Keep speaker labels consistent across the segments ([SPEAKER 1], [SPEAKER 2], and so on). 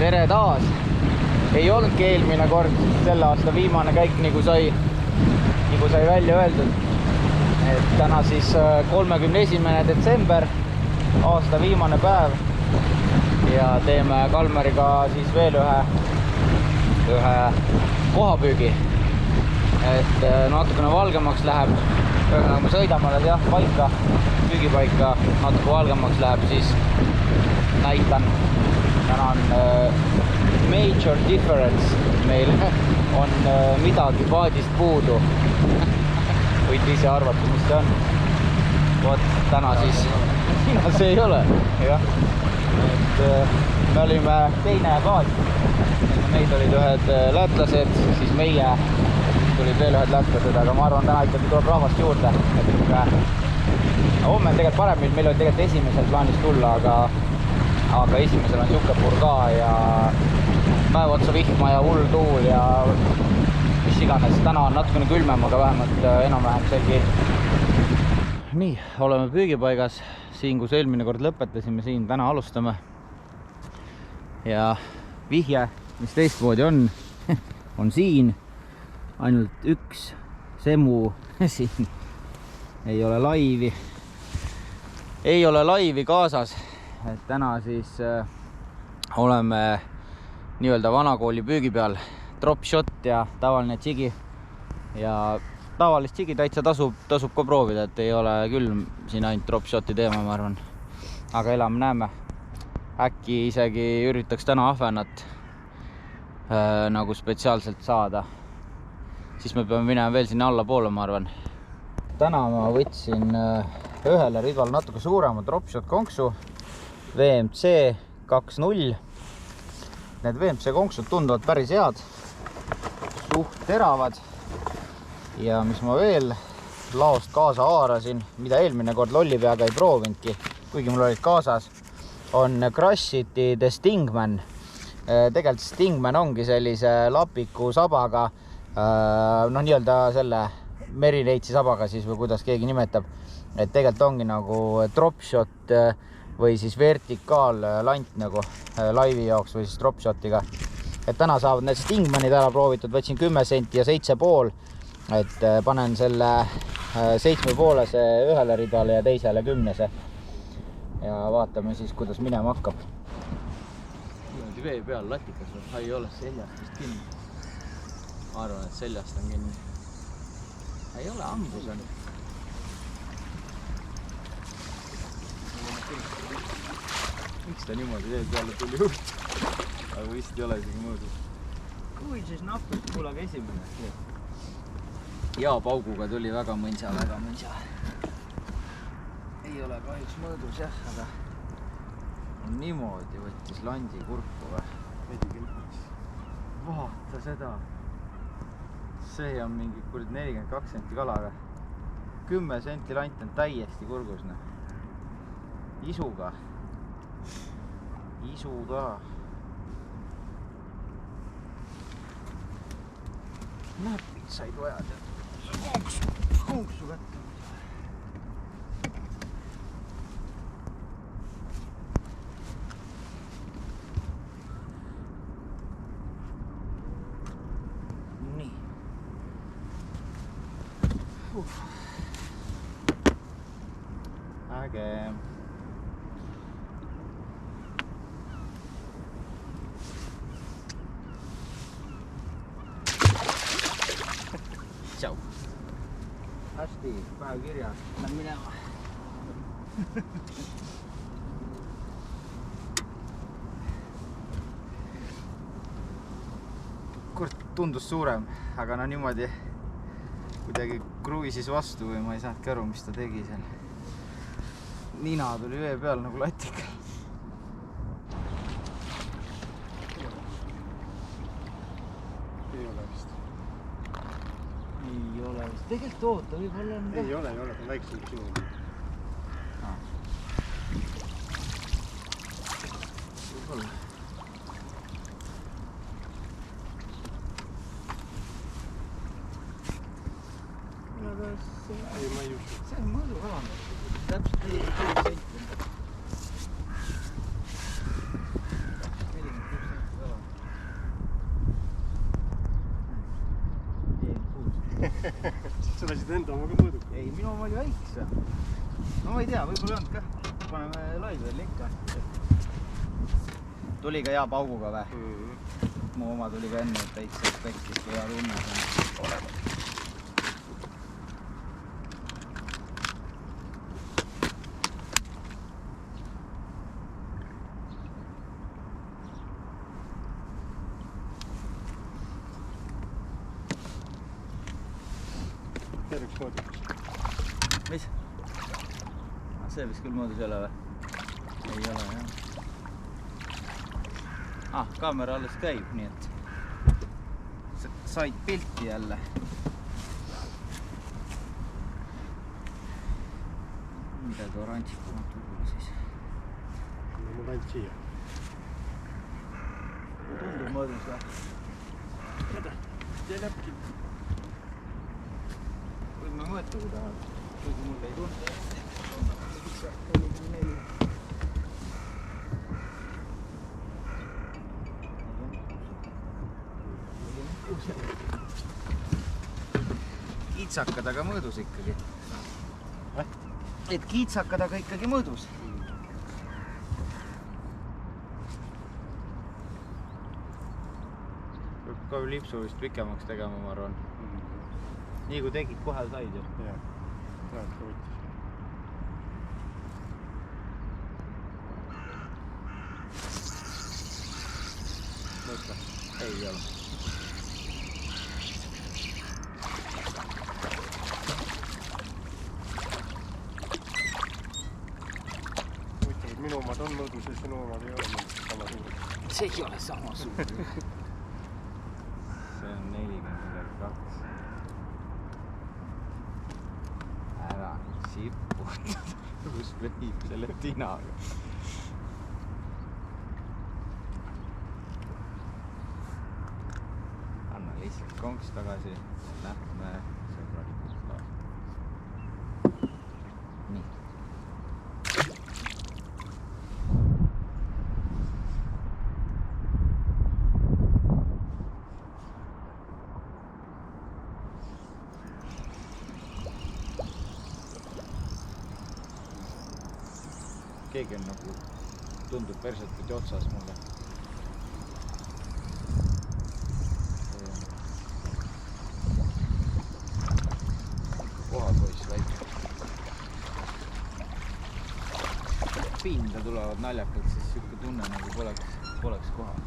[SPEAKER 1] Tere taas! Ei olnudki eelmine kord selle aasta viimane käik, nagu sai välja öeldud. Et täna siis 31. detsember, aasta viimane päev ja teeme Kalmeriga siis veel ühe kohapüügi. Et natukene valgemaks läheb, nagu me sõidame jah, püügipaika natuke valgemaks läheb, siis näitan. Täna on major difference, meil on midagi paadist puudu. Võid ise arvata, mis see on. Vot täna siis, see ei ole. Jah. Et me olime teine paad. Meid olid ühed lätlased, siis meie tulid veel ühed lätlased, aga ma arvan, täna ikkagi tuleb rahvast juurde. Homme on tegelikult parem, meil oli tegelikult esimesel plaanis tulla, aga esimesel on siuke purgaa ja päev otsa vihma ja hull tuul ja mis iganes. Täna on natukene külmem, aga vähemalt enam-vähem selgi. Nii, oleme püügipaigas. Siin, kus eelmine kord lõpetasime, siin täna alustame. Ja vihje, mis teistmoodi on siin. Ainult üks semu siin. Ei ole laivi kaasas. Et täna siis oleme nii-öelda vanakooli püügi peal. Drop shot ja tavaline jigi. Ja tavalist jigi täitsa tasub ka proovida, et ei ole küll siin ainult drop shoti teema, ma arvan. Aga elame näeme. Äkki isegi üritaks täna ahvenat nagu spetsiaalselt saada. Siis me peame minema veel sinna alla poole, ma arvan. Täna ma võtsin ühele ribal natuke suurema drop shot konksu. VMC 2.0. Need VMC konksud tunduvad päris head. Suht teravad. Ja mis ma veel laost kaasa haarasin, mida eelmine kord lollipeaga ei proovinudki, kuigi mul olid kaasas, on Crushiti The Stingman. Tegelikult Stingman ongi sellise lapiku sabaga, nii-öelda selle merineitsi sabaga siis või kuidas keegi nimetab. Et tegelikult ongi nagu drop shot või siis vertikaallant nagu laivi jooks või siis drop shotiga. Et täna saavad need Stingmanid ära proovitud, võtsin 10 senti ja 7,5. Et panen selle 7,5 ühele ribale ja teisele 10. Ja vaatame siis, kuidas minema hakkab. Vee peal latikas ei ole seljast vist kinni. Ma arvan, et seljast on kinni. Ei ole ambus on. Miks ta niimoodi vee peale tuli juht? Aga vist ei ole isegi mõõdu. Kui siis napib kuulaga esimene. Ja pauguga tuli väga mõnsa. Ei ole kahjuks mõõdus jah, aga niimoodi võttis landi kurku või. Vaata seda. See on mingi 42 senti kalaga. 10 senti lant on täiesti kurgus. Isuga. Näpid said vaja tead. Konksu kätte. Nii. Äge. Tšau. Hästi, päev kirjas. Lähen minema. Kurt tundus suurem, aga niimoodi kuidagi kruiisis vastu või ma ei saanudki aru, mis ta tegi seal. Nina tuli vee peal nagu latika. Ei ole vist. Tegelikult oota, võib-olla on...
[SPEAKER 2] Ei ole, ta on väiksem kui sinu.
[SPEAKER 1] Võib-olla.
[SPEAKER 2] Ei, ma ei usu.
[SPEAKER 1] See on mõõdu kaland. Täpselt 4 senti. 46 senti
[SPEAKER 2] Siis sa lasid enda omaga mõõduka.
[SPEAKER 1] ei, minu oma oli väikse. No ma ei tea, võib-olla ei olnud ka. Paneme laidele ikka. Tuli ka hea pauguga või? Mu oma tuli ka enne, et täitsa tekkis kui hea tunne.
[SPEAKER 2] Terviks mõõdukas.
[SPEAKER 1] Mis? See vist küll mõõdus ei ole või? Ei ole jah. Kaamera alles käib, nii et said pilti jälle. Midagi oranžikumat võib-olla siis.
[SPEAKER 2] Mul ainult siia.
[SPEAKER 1] Tundub mõõdus või?
[SPEAKER 2] See läbki.
[SPEAKER 1] Võime mõõta, kui tahad. Kuigi mul ei tunde. Kiitsakad aga mõõdus ikkagi. Et kiitsakad aga ikkagi mõõdus. Võib ka lipsu vist pikemaks tegema, ma arvan. Nii kui tegid, kohe said ju.
[SPEAKER 2] Jah, tahad ka võttis.
[SPEAKER 1] Mõõta. Ei ole.
[SPEAKER 2] Huvitavad, minu omad on mõõdus ja sinu omad ei ole mõõdus sama suur.
[SPEAKER 1] See ei ole sama suur. See on 42. Ära nüüd siputad, kus veib selle tinaga. Anna lihtsalt konks tagasi. Lähme sõbralikult taas. Nii. Keegi on nagu, tundub perselt pidi otsas mulle. Kohapoiss väike. Pinda tulevad naljakalt, siis siuke tunne nagu poleks kohal.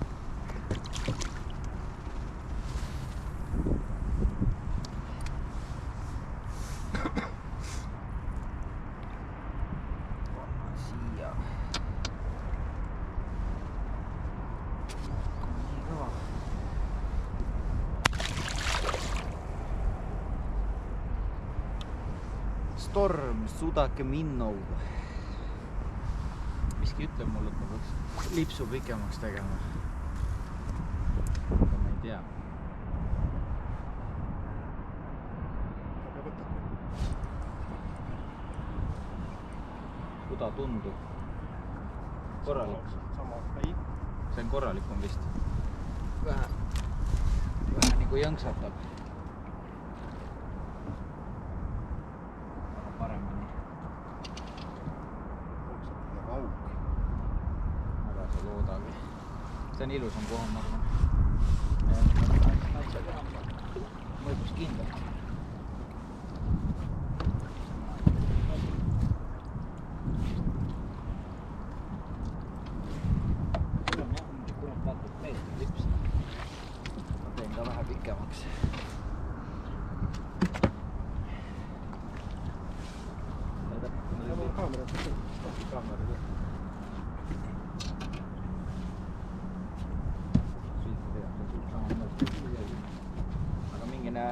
[SPEAKER 1] Storm, sudake minnuga. Miski ütleb mulle, et ma peaks lipsu pikemaks tegema. Aga ma ei tea.
[SPEAKER 2] Aga võtad.
[SPEAKER 1] Kuda tundub. Korralik.
[SPEAKER 2] Sama, ei.
[SPEAKER 1] See on korralikum vist. Vähe nagu jõnksatab. Paremini.
[SPEAKER 2] Nagu auk.
[SPEAKER 1] Aga see loodagi. See on ilusam koha, ma arvan. Mõõdus kindlalt. Küll on jah, kurat vaatad meetrit lips. Ma teen ka vähe pikemaks. Kaamera. Aga mingine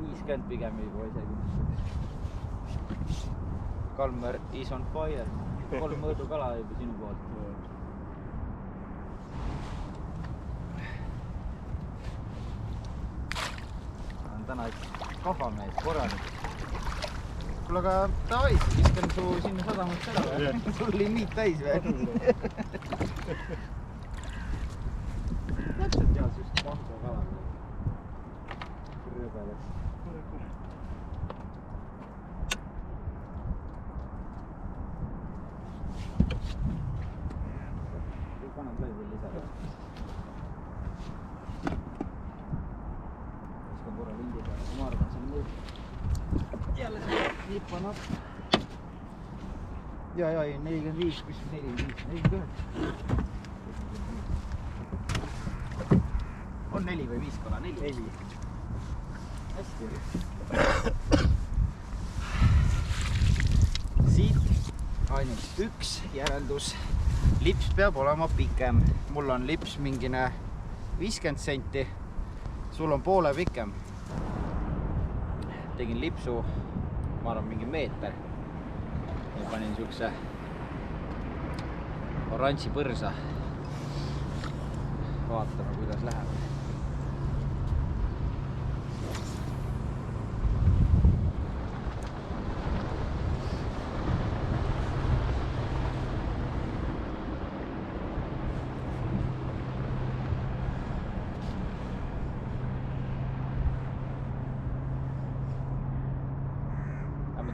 [SPEAKER 1] 50 pigem juba isegi. Kalmer is on fire. 3 mõõdukala juba sinu poolt. On täna üks kahamees, korralik. Kuule, aga davai, viskan su sinna sadamasse ära või? Sul oli miit täis või? Täpselt tead, just vahva kala. Rõbeles. Panen veel lisada. Viskan korra lindi peale, ma arvan, see on mõõd. Jälle see lipa napp. Ja, ei, 45, kus 45, 49. On 4 või 5 kala? 4. Hästi. Siit ainult üks järeldus. Lips peab olema pikem. Mul on lips mingine 50 senti. Sul on poole pikem. Tegin lipsu, ma arvan, mingi meeter. Ja panin siukse oranži põrsa. Vaatame, kuidas läheb.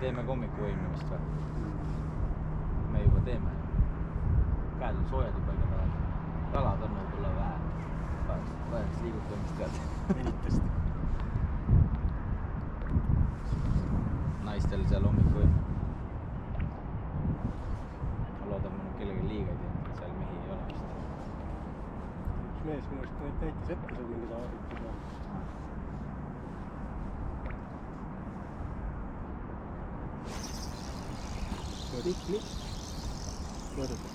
[SPEAKER 1] Teeme hommikuvõimlemist või? Me juba teeme. Käed on soojad juba iga päev. Jalad on võib-olla vähe. Vajaks liigutamist tead.
[SPEAKER 2] Venitest.
[SPEAKER 1] Naistel seal hommikuvõim. Ma loodan, mul on kellegi liiga teinud, et seal mehi ei ole vist.
[SPEAKER 2] Üks mees minu arust näitas ette seal mingid aadid. Pikk lips. Mõõdetud.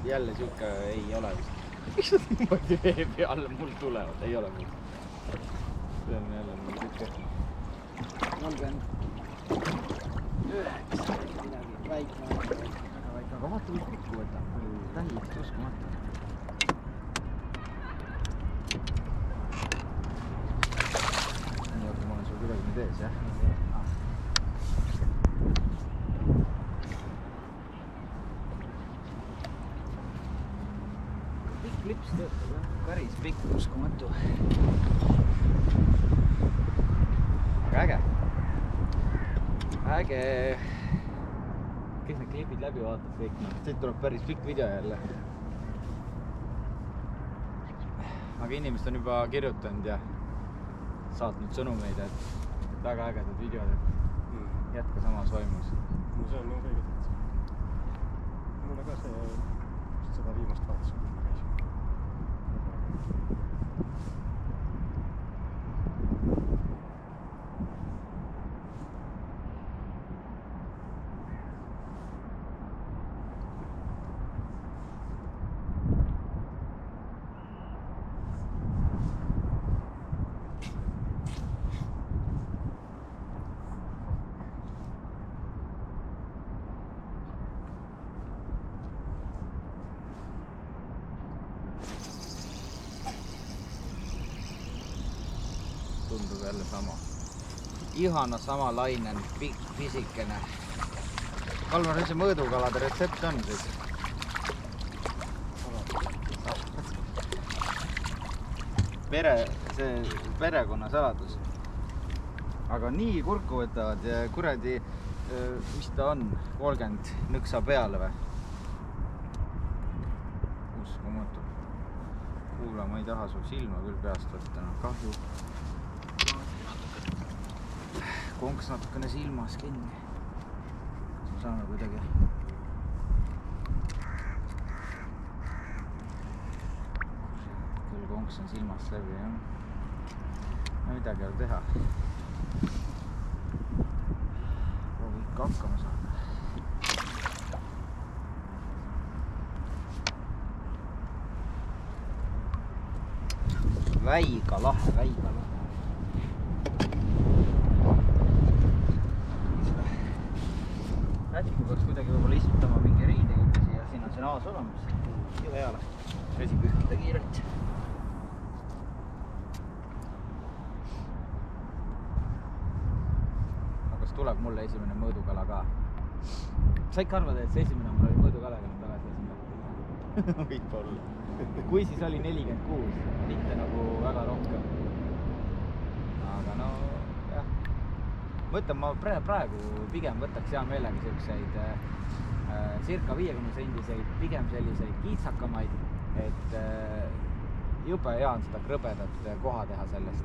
[SPEAKER 1] Jälle siuke ei ole vist. Miks nad niimoodi vee peale mul tulevad? Ei ole mul. See on jälle mul siuke 39. Midagi väike. Aga vaata, mis pikku võtab. Täiesti uskumata. Nii, aga ma olen sul kuidagi nüüd ees, jah? Lips töötab, jah. Päris pikk, uskumatu. Aga äge. Äge. Kõik need klipid läbi vaatad kõik. Siit tuleb päris pikk video jälle. Aga inimesed on juba kirjutanud ja saatnud sõnumeid, et väga ägedad videod, et jätka samas vaimus.
[SPEAKER 2] No see on nõus õiget. Mulle ka see seda viimast vaatas.
[SPEAKER 1] Tundub jälle sama. Ihana sama lainen, pikk, pisikene. Kalmar, mis see mõõdukalade retsept on siis? See perekonna saladus. Aga nii kurku võtavad ja kuradi, mis ta on, 30 nõksa peale või? Uskumatu. Kuula, ma ei taha sul silma küll peast võtta, no kahju. Konks natukene silmas kinni. Kas me saame kuidagi? Küll konks on silmast läbi, jah. No midagi ei ole teha. Proovi ikka hakkama saada. Väiga lahe, väiga lahe. Äkki peaks kuidagi võib-olla istutama mingi riidega siia, siin on see naas olemas. Ju peale. Vesi pühkida kiirelt. Aga kas tuleb mulle esimene mõõdukala ka? Sa ikka arvad, et see esimene mul oli mõõdukalaga nüüd tagasi esimene? Võib-olla. Kui siis oli 46, mitte nagu väga rohkem. ma ütlen, ma praegu pigem võtaks hea meelega siukseid circa 50 sendiseid, pigem selliseid kiitsakamaid, et jube hea on seda krõbedat koha teha sellest.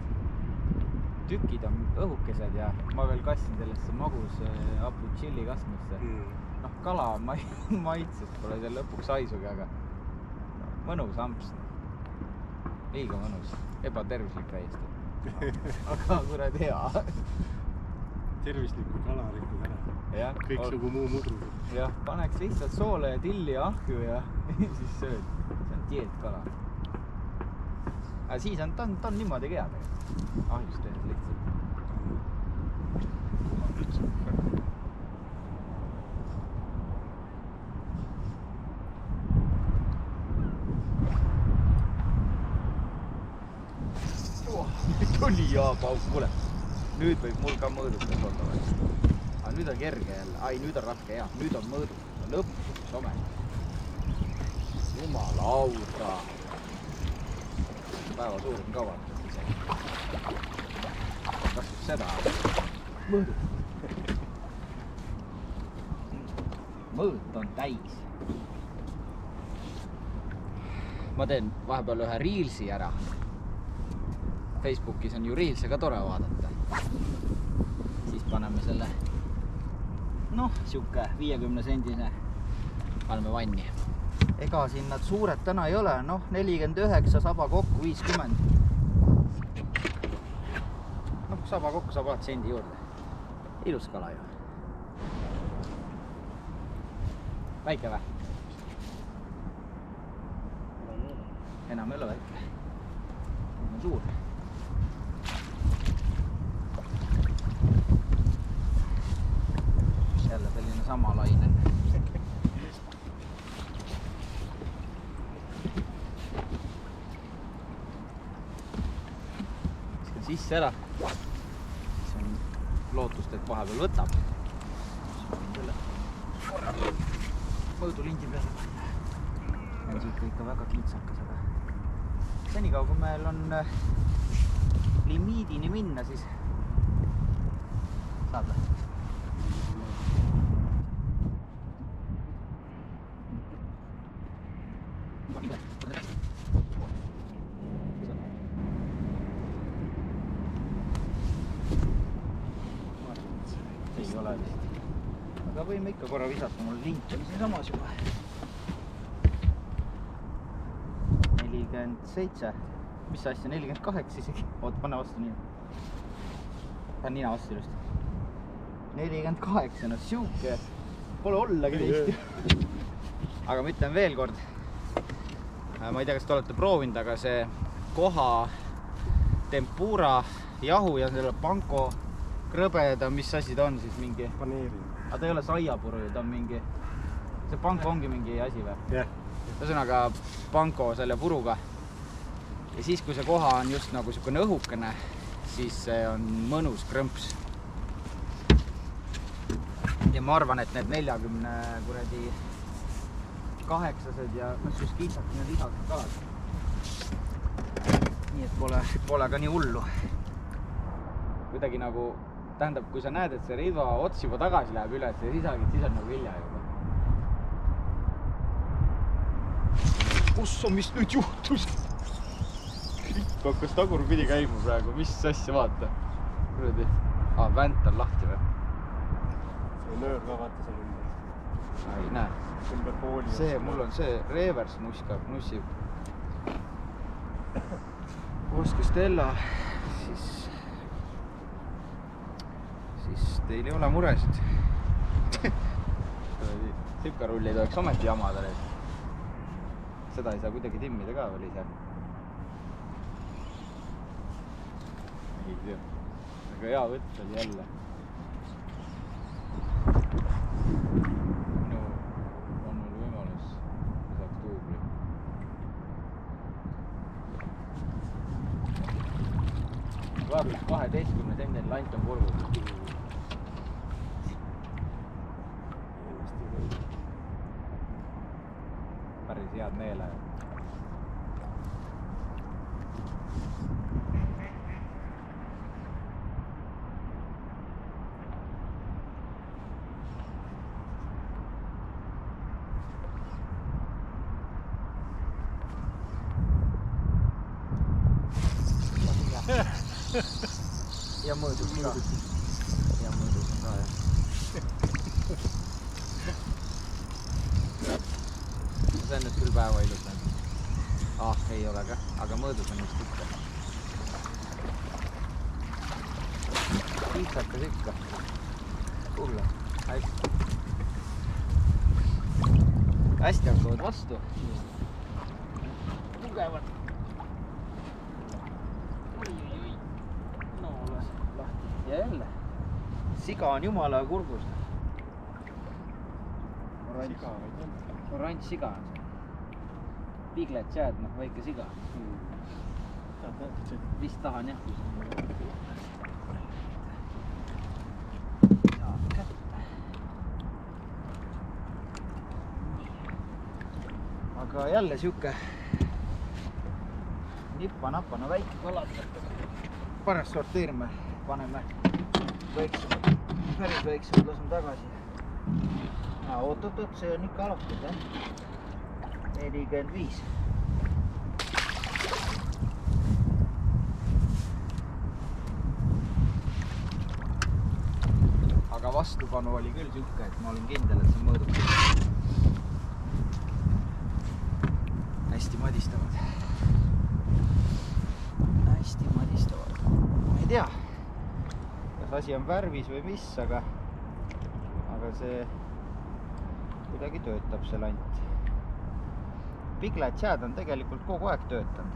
[SPEAKER 1] Tükid on õhukesed ja ma veel kassin sellesse magus hapu tšilli kastmisse. Noh, kala maitses, pole seal lõpuks haisugi, aga mõnus amps. Liiga mõnus, ebatervislik täiesti. Aga kurat hea.
[SPEAKER 2] Tervislikku kala rikkud ära.
[SPEAKER 1] Ja,
[SPEAKER 2] Kõiksugu muu mudru.
[SPEAKER 1] Jah, paneks lihtsalt soole ja tilli ja ahju ja siis sööd. See on dieetkala. Aga siis on, ta on niimoodi hea tegelikult. Ahjust tehes lihtsalt. Nüüd oli jaapauk, kuule. Nüüd võib mul ka mõõdukas olla või. Aga nüüd on kerge jälle. Ai, nüüd on raske, jah. Nüüd on mõõdukas. Lõpuks ometi. Jumalauda. Päeva suurim kavartus isegi. Kas just seda? Mõõdu. Mõõt on täis. Ma teen vahepeal ühe Reelsi ära. Facebookis on ju Reelse ka tore vaadata. Siis paneme selle, noh, siuke 50 sendine paneme vanni. Ega siin nad suured täna ei ole, noh, 49 saba kokku, 50. Noh, saba kokku saab alati sendi juurde. Ilus kala ju. Väike vä? Enam ei ole väike. On suur. Jälle selline sama laine. Viskan sisse ära. Siis on lootust, et vahepeal võtab. Selle korra mõõdulindi peale panna. On siit ikka väga kitsakas, aga senikaua kui meil on limiidini minna, siis saab või? Ei ole vist. Aga võime ikka korra visata, mul lint oli siin samas juba. 47. Mis asja? 48 isegi. Oot, pane vastu nii. Pane nina vastu ilusti. 48, no siuke. Pole ollagi teist. Aga ma ütlen veel kord. Ma ei tea, kas te olete proovinud, aga see koha tempura jahu ja selle panko krõbeda, mis asi ta on siis mingi?
[SPEAKER 2] Paneeri.
[SPEAKER 1] Aga ta ei ole saiapuru, ta on mingi... See panko ongi mingi asi või?
[SPEAKER 2] Jah.
[SPEAKER 1] Ühesõnaga panko selle puruga. Ja siis, kui see koha on just nagu siukene õhukene, siis see on mõnus krõmps. Ja ma arvan, et need 40 kuradi 8-sed ja just kiitsakad need isakad kalad. Nii et pole ka nii hullu. Kuidagi nagu, tähendab, kui sa näed, et see riva ots juba tagasi läheb üles ja siis on nagu hilja juba. Kus on, mis nüüd juhtus? Ikka hakkas tagurpidi käima praegu, mis asja vaata. Kuradi. Vänt on lahti või?
[SPEAKER 2] See nöör ka vaata seal ümber.
[SPEAKER 1] Ei näe.
[SPEAKER 2] Ümber pooli.
[SPEAKER 1] See, mul on see reverse nussib. Ostke Stella, siis teil ei ole muresid. Sipkarulli tohiks ometi jamada nüüd. Seda ei saa kuidagi timmida ka veel ise. Ei tea. Aga hea võtt oli jälle. Minu on mul võimalus lisaks duubli. Vaadus 12 sendil lant on purgus. Päris head meele. ja mõõdus ka. Ja mõõdus on ka, jah. See on nüüd küll päeva ilus näeb. Ei ole ka, aga mõõdus on just ikka. Piitsakas ikka. Kuule, hästi. Hästi hakkavad vastu. Tugevad. Oi. No las lahti. Ja jälle. Siga on jumala kurgus. Oranž siga on see. Piglet jääd, noh, väike siga. Vist tahan jah. Aga jälle siuke nippa-napana väike kalad. Pärast sorteerime, paneme väiksemad, päris väiksemad laseme tagasi. Oot, see on ikka alatud, jah. 45. Aga vastupanu oli küll siuke, et ma olin kindel, et see mõõdub. Hästi madistavad. Hästi madistavad. Ma ei tea, kas asi on värvis või mis, aga see kuidagi töötab see lant. Piglet jääd on tegelikult kogu aeg töötanud.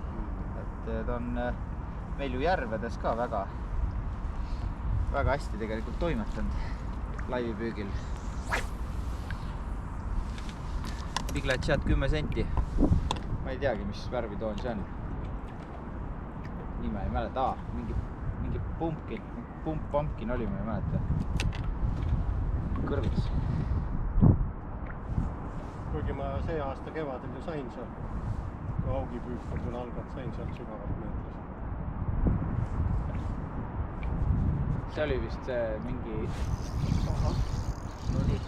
[SPEAKER 1] Et ta on meil ju järvedes ka väga hästi tegelikult toimetanud laivipüügil. Piglet jääd 10 senti. Ma ei teagi, mis värvitoon see on. Nime ei mäleta. Mingi pumpkin oli, ma ei mäleta. Kõrvis.
[SPEAKER 2] Kuigi ma see aasta kevadel ju sain seal, kui augipüük on küll alganud, sain sealt sügavalt meetris.
[SPEAKER 1] See oli vist see mingi... No nii.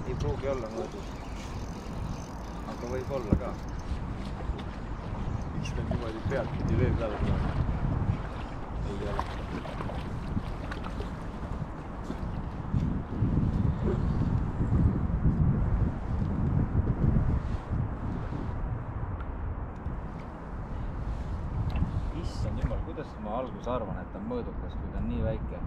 [SPEAKER 1] Ei pruugi olla mõõdus. Aga võib olla ka. Miks ta niimoodi pealtpidi vee peale tuleb? Ei ole. Issand jumal, kuidas ma alguses arvan, et ta on mõõdukas, kui ta on nii väike.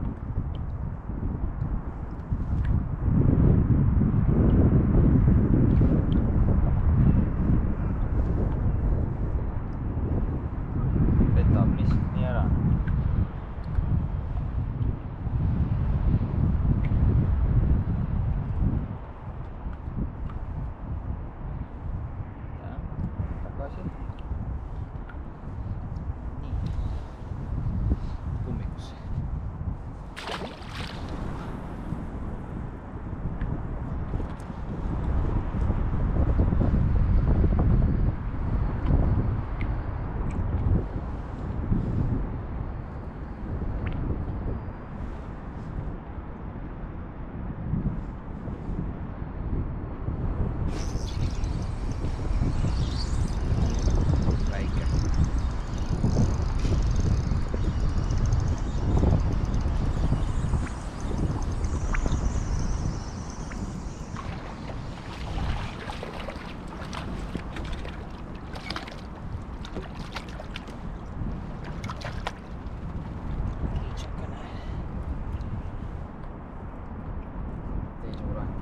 [SPEAKER 1] Petab lihtsalt nii ära. Ja, tagasi. Kummikusse. Väike. Kiitsukene. Teine urand.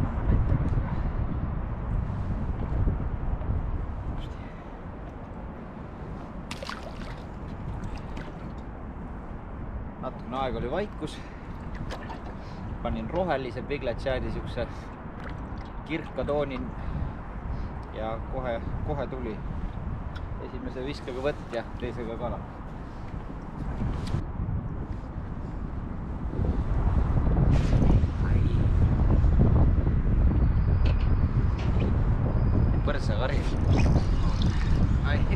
[SPEAKER 1] Anna näitame seda. Natukene aeg oli vaikus. Panin rohelise Piglet jäädi siukse kirka toonin ja kohe tuli esimese viskega võtt ja teisega kala. Põrsakari.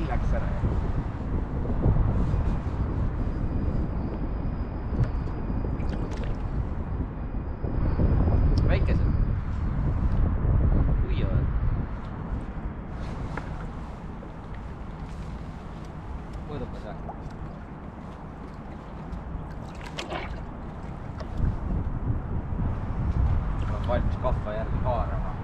[SPEAKER 1] Läks ära. Väikesed. Kui oled. avarama.